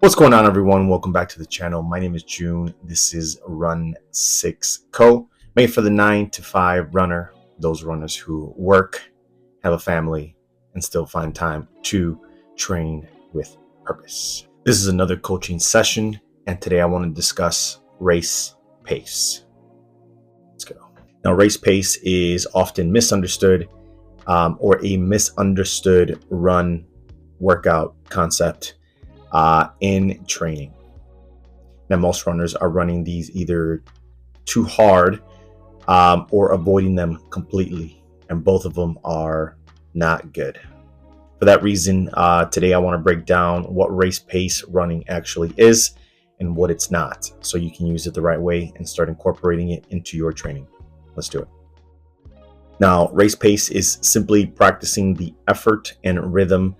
What's going on, everyone? Welcome back to the channel. My name is June. This is Run 6 Co, made for the 9 to 5 runner, those runners who work, have a family, and still find time to train with purpose. This is another coaching session, and today I want to discuss race pace. Let's go. Now, race pace is often misunderstood or a misunderstood run workout concept in training. Now, most runners are running these either too hard or avoiding them completely, and both of them are not good. For that reason, today I want to break down what race pace running actually is and what it's not, so you can use it the right way and start incorporating it into your training. Let's do it. Now, race pace is simply practicing the effort and rhythm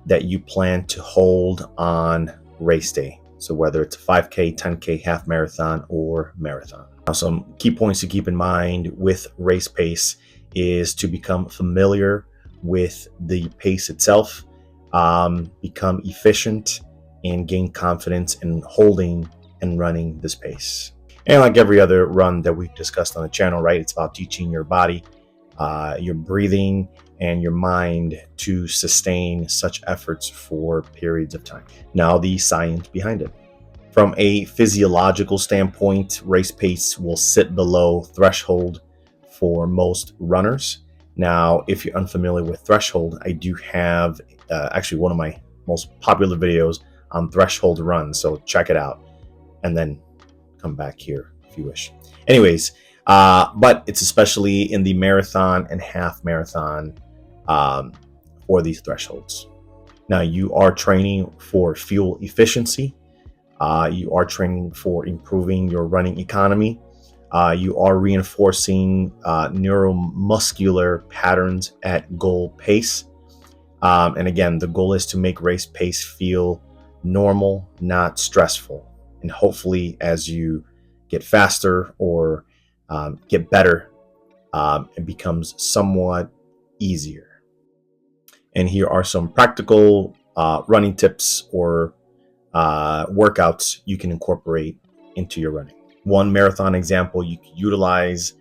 that you plan to hold on race day. So whether it's a 5K, 10K, half marathon, or marathon. Now, some key points to keep in mind with race pace is to become familiar with the pace itself, become efficient, and gain confidence in holding and running this pace. And like every other run that we've discussed on the channel, right? It's about teaching your body, your breathing, and your mind to sustain such efforts for periods of time. Now, the science behind it. From a physiological standpoint, race pace will sit below threshold for most runners. Now, if you're unfamiliar with threshold, I do have actually one of my most popular videos on threshold runs, so check it out and then come back here if you wish. Anyways, but it's especially in the marathon and half marathon for these thresholds. Now, you are training for fuel efficiency. You are training for improving your running economy. You are reinforcing neuromuscular patterns at goal pace. And again, the goal is to make race pace feel normal, not stressful. And hopefully, as you get faster or get better, it becomes somewhat easier. And here are some practical running tips or workouts you can incorporate into your running. One marathon example you can utilize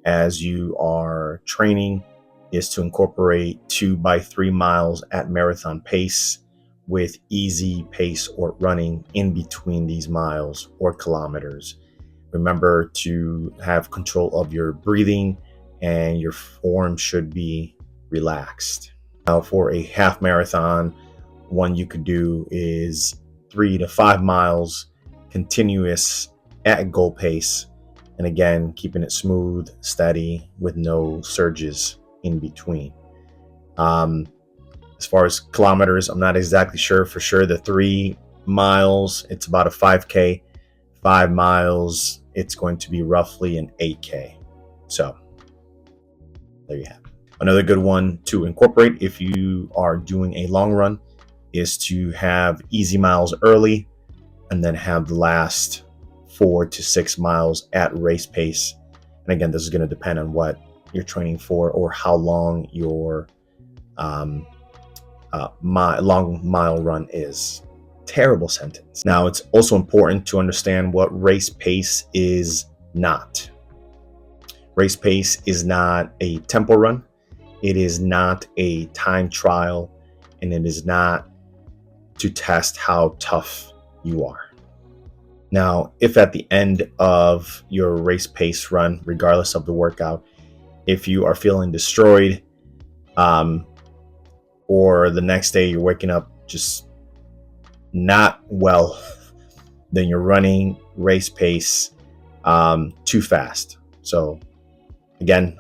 as you are training is to incorporate 2 by 3 miles at marathon pace with easy pace or running in between these miles or kilometers. Remember to have control of your breathing, and your form should be relaxed. Now, for a half marathon, one you could do is 3 to 5 miles continuous at goal pace. And again, keeping it smooth, steady, with no surges in between. As far as kilometers, I'm not exactly sure for sure. The 3 miles, it's about a 5K. 5 miles, it's going to be roughly an 8K. So there you have it. Another good one to incorporate if you are doing a long run is to have easy miles early and then have the last 4 to 6 miles at race pace. And again, this is going to depend on what you're training for or how long your long mile run is. Terrible sentence. Now, it's also important to understand what race pace is not. Race pace is not a tempo run. It is not a time trial, and it is not to test how tough you are. Now, if at the end of your race pace run, regardless of the workout, if you are feeling destroyed, or the next day you're waking up just not well, then you're running race pace too fast. So again,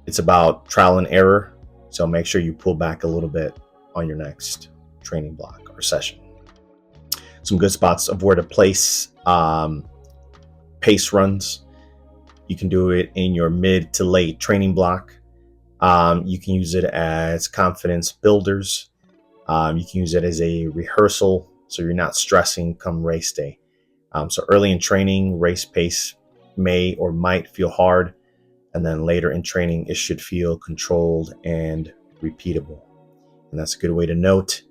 it's about trial and error. So make sure you pull back a little bit on your next training block or session. Some good spots of where to place pace runs. You can do it in your mid to late training block. You can use it as confidence builders. You can use it as a rehearsal, so you're not stressing come race day. So early in training, race pace may or might feel hard, and then later in training, it should feel controlled and repeatable. And that's a good way to note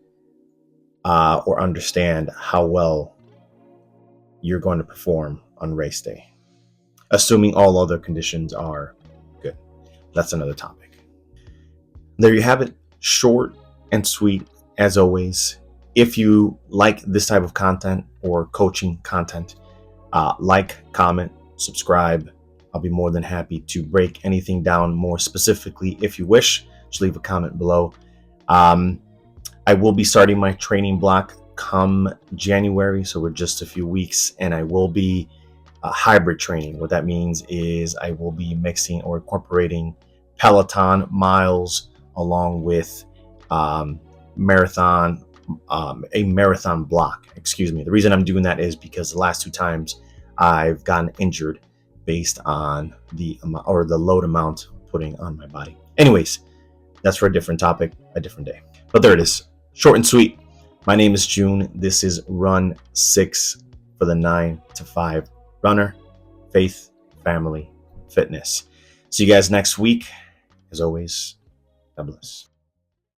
or understand how well you're going to perform on race day, assuming all other conditions are good. That's another topic. There you have it, short and sweet as always. If you like this type of content or coaching content, like, comment, subscribe. I'll be more than happy to break anything down more specifically if you wish. Just leave a comment below. I will be starting my training block come January, so we're just a few weeks, and I will be hybrid training. What that means is I will be mixing or incorporating Peloton miles along with marathon, a marathon block. Excuse me. The reason I'm doing that is because the last 2 times I've gotten injured based on the load amount putting on my body. Anyways, that's for a different topic, a different day. But there it is, short and sweet. My name is June. This is Run 6 for the 9 to 5 runner, faith, family, fitness. See you guys next week. As always, God bless.